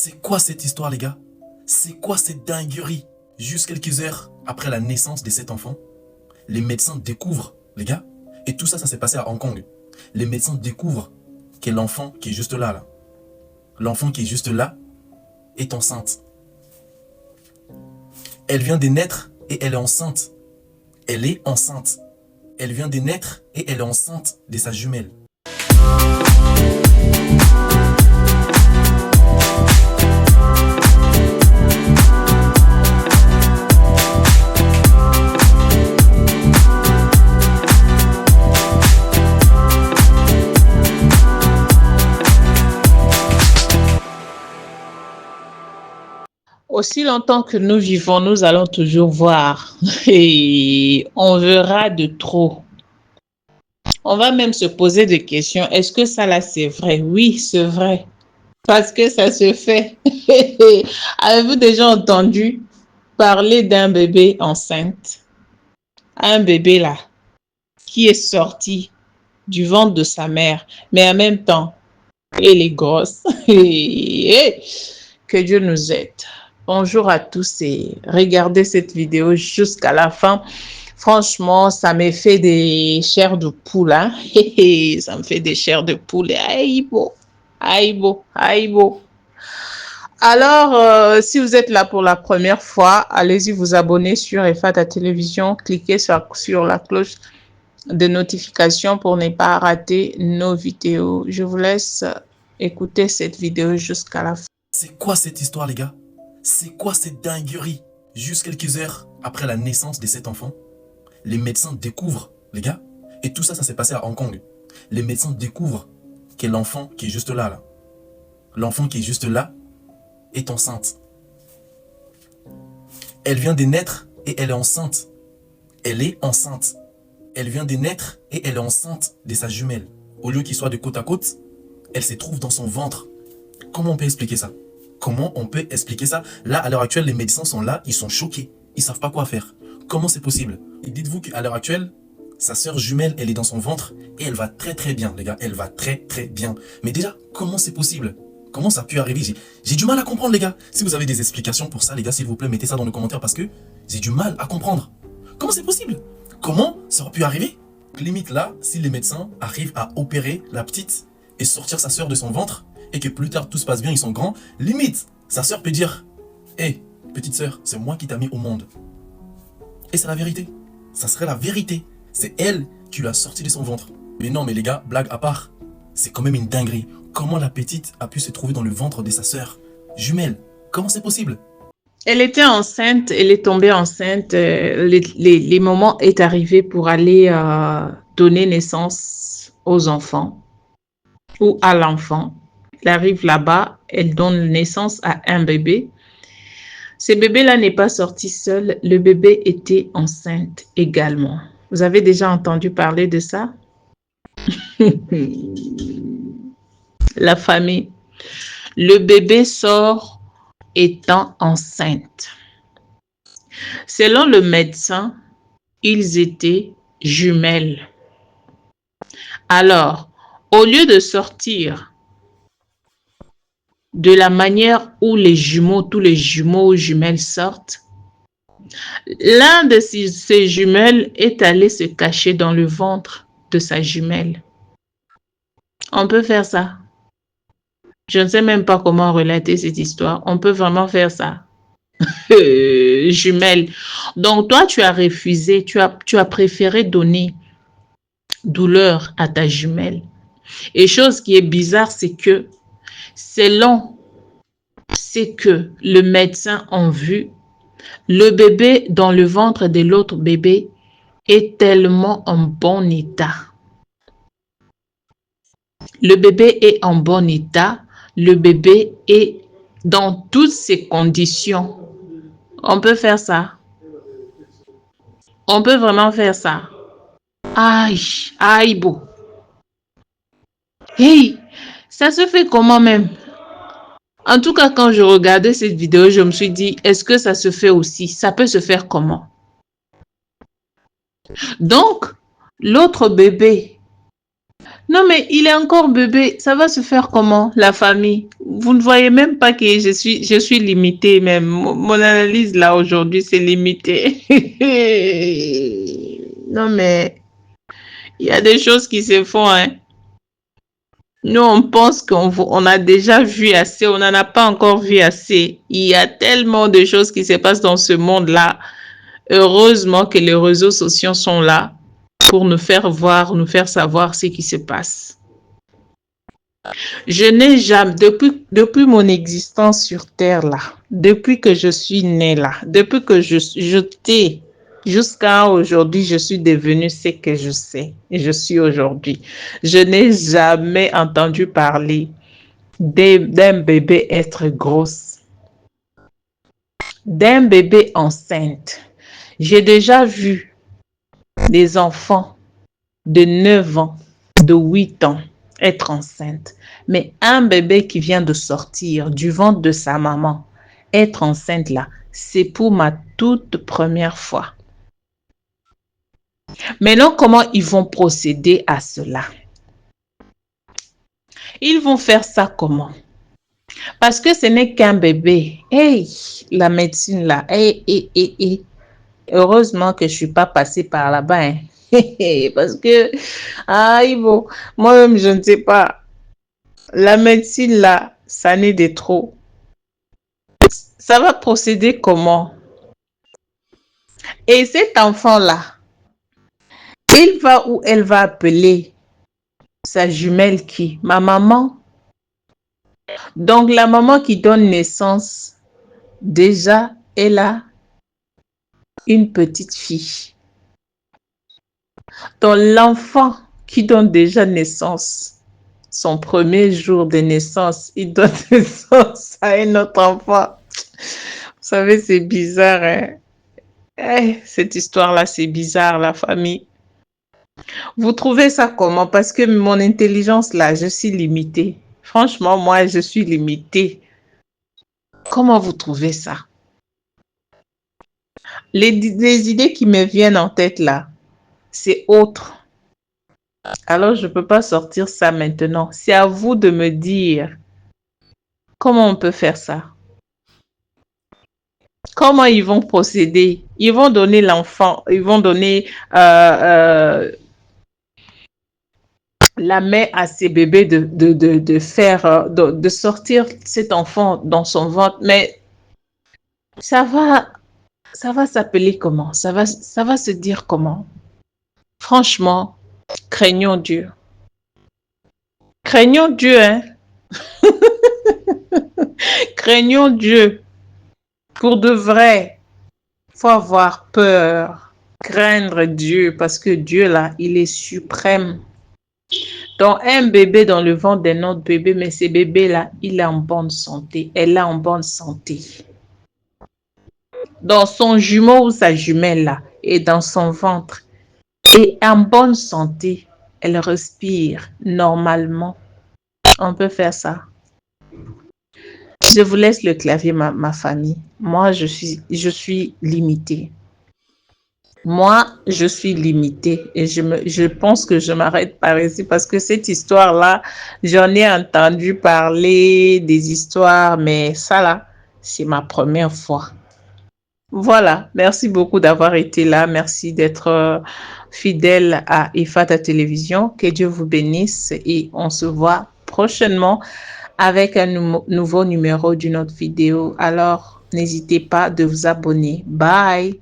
C'est quoi cette histoire, les gars? C'est quoi cette dinguerie? Juste quelques heures après la naissance de cet enfant, les médecins découvrent, les gars, et tout ça, ça s'est passé à Hong Kong. Les médecins découvrent que l'enfant qui est juste là, l'enfant qui est juste là, est enceinte. Elle vient de naître et elle est enceinte. Elle est enceinte. Elle vient de naître et elle est enceinte de sa jumelle. Aussi longtemps que nous vivons, nous allons toujours voir et on verra de trop. On va même se poser des questions. Est-ce que ça là, c'est vrai? Oui, c'est vrai. Parce que ça se fait. Avez-vous déjà entendu parler d'un bébé enceinte? Un bébé là, qui est sorti du ventre de sa mère, mais en même temps, elle est grosse. Que Dieu nous aide. Bonjour à tous et regardez cette vidéo jusqu'à la fin. Franchement, ça me fait des chairs de poule. Hein? Ça me fait des chairs de poule. Aïbo, aïbo, aïbo. Alors, si vous êtes là pour la première fois, allez-y vous abonner sur EFATA Télévision. Cliquez sur la cloche de notification pour ne pas rater nos vidéos. Je vous laisse écouter cette vidéo jusqu'à la fin. C'est quoi cette histoire, les gars? C'est quoi cette dinguerie? Juste quelques heures après la naissance de cet enfant, les médecins découvrent, les gars, et tout ça, ça s'est passé à Hong Kong. Les médecins découvrent que l'enfant qui est juste là, l'enfant qui est juste là, est enceinte. Elle vient de naître et elle est enceinte. Elle est enceinte. Elle vient de naître et elle est enceinte de sa jumelle. Au lieu qu'il soit de côte à côte, elle se trouve dans son ventre. Comment on peut expliquer ça? Comment on peut expliquer ça? Là, à l'heure actuelle, les médecins sont là, ils sont choqués. Ils ne savent pas quoi faire. Comment c'est possible? Et dites-vous qu'à l'heure actuelle, sa sœur jumelle, elle est dans son ventre et elle va très très bien, les gars. Elle va très très bien. Mais déjà, comment c'est possible? Comment ça a pu arriver? J'ai du mal à comprendre, les gars. Si vous avez des explications pour ça, les gars, s'il vous plaît, mettez ça dans les commentaires parce que j'ai du mal à comprendre. Comment c'est possible? Comment ça aurait pu arriver? Limite là, si les médecins arrivent à opérer la petite et sortir sa sœur de son ventre, et que plus tard tout se passe bien, ils sont grands, limite, sa sœur peut dire « Hé, petite sœur, c'est moi qui t'ai mis au monde. » Et c'est la vérité. Ça serait la vérité. C'est elle qui l'a sorti de son ventre. Mais non, mais les gars, blague à part, c'est quand même une dinguerie. Comment la petite a pu se trouver dans le ventre de sa sœur jumelle? Comment c'est possible? Elle était enceinte, elle est tombée enceinte. Les moments est arrivé pour aller donner naissance aux enfants ou à l'enfant. Elle arrive là-bas, elle donne naissance à un bébé. Ce bébé-là n'est pas sorti seul, le bébé était enceinte également. Vous avez déjà entendu parler de ça? La famille. Le bébé sort étant enceinte. Selon le médecin, ils étaient jumelles. Alors, au lieu de sortir de la manière où les jumeaux, tous les jumeaux ou jumelles sortent, l'un de ces jumelles est allé se cacher dans le ventre de sa jumelle. On peut faire ça. Je ne sais même pas comment relater cette histoire. On peut vraiment faire ça. Jumelle. Donc, toi, tu as refusé, tu as préféré donner douleur à ta jumelle. Et chose qui est bizarre, c'est que selon ce que le médecin a vu, le bébé dans le ventre de l'autre bébé est tellement en bon état. Le bébé est en bon état. Le bébé est dans toutes ses conditions. On peut faire ça. On peut vraiment faire ça. Aïe, aïe, beau. Hey, ça se fait comment même? En tout cas, quand je regardais cette vidéo, je me suis dit, est-ce que ça se fait aussi? Ça peut se faire comment? Donc, l'autre bébé Non, mais il est encore bébé. Ça va se faire comment, la famille? Vous ne voyez même pas que je suis limitée même. Mon analyse là aujourd'hui, c'est limité. Non, mais il y a des choses qui se font, hein. Nous, on pense qu'on a déjà vu assez, on n'en a pas encore vu assez. Il y a tellement de choses qui se passent dans ce monde-là. Heureusement que les réseaux sociaux sont là pour nous faire voir, nous faire savoir ce qui se passe. Je n'ai jamais, depuis mon existence sur Terre là, depuis que je suis née là, depuis que je t'ai, jusqu'à aujourd'hui, je suis devenue ce que je sais et je suis aujourd'hui. Je n'ai jamais entendu parler d'un bébé être grosse, d'un bébé enceinte. J'ai déjà vu des enfants de 9 ans, de 8 ans être enceinte. Mais un bébé qui vient de sortir du ventre de sa maman, être enceinte là, c'est pour ma toute première fois. Maintenant, comment ils vont procéder à cela? Ils vont faire ça comment? Parce que ce n'est qu'un bébé. Hey, la médecine là, hey. Heureusement que je ne suis pas passée par là-bas. Hein. Parce que, moi-même, je ne sais pas. La médecine là, ça n'est de trop. Ça va procéder comment? Et cet enfant-là, il va ou elle va appeler sa jumelle qui? Ma maman. Donc, la maman qui donne naissance, déjà, elle a une petite fille. Donc, l'enfant qui donne déjà naissance, son premier jour de naissance, il donne naissance à un autre enfant. Vous savez, c'est bizarre, hein? Cette histoire-là, c'est bizarre, la famille. Vous trouvez ça comment? Parce que mon intelligence, là, je suis limitée. Franchement, moi, je suis limitée. Comment vous trouvez ça? Les idées qui me viennent en tête, là, c'est autre. Alors, je ne peux pas sortir ça maintenant. C'est à vous de me dire comment on peut faire ça. Comment ils vont procéder? Ils vont donner l'enfant, ils vont donner la main à ces bébés de sortir cet enfant dans son ventre. Mais ça va s'appeler comment? Ça va se dire comment? Franchement, craignons Dieu. Craignons Dieu, hein? Craignons Dieu. Pour de vrai, faut avoir peur, craindre Dieu, parce que Dieu, là, il est suprême. Donc, un bébé dans le ventre d'un autre bébé, mais ce bébé-là, il est en bonne santé. Elle est en bonne santé. Dans son jumeau ou sa jumelle, là, et dans son ventre, et en bonne santé, elle respire normalement. On peut faire ça. Je vous laisse le clavier, ma famille. Moi, je suis limitée. Moi, je suis limitée et je pense que je m'arrête par ici parce que cette histoire-là, j'en ai entendu parler des histoires, mais ça là, c'est ma première fois. Voilà, merci beaucoup d'avoir été là. Merci d'être fidèle à Ifata Télévision. Que Dieu vous bénisse et on se voit prochainement avec un nouveau numéro d'une autre vidéo. Alors, n'hésitez pas de vous abonner. Bye!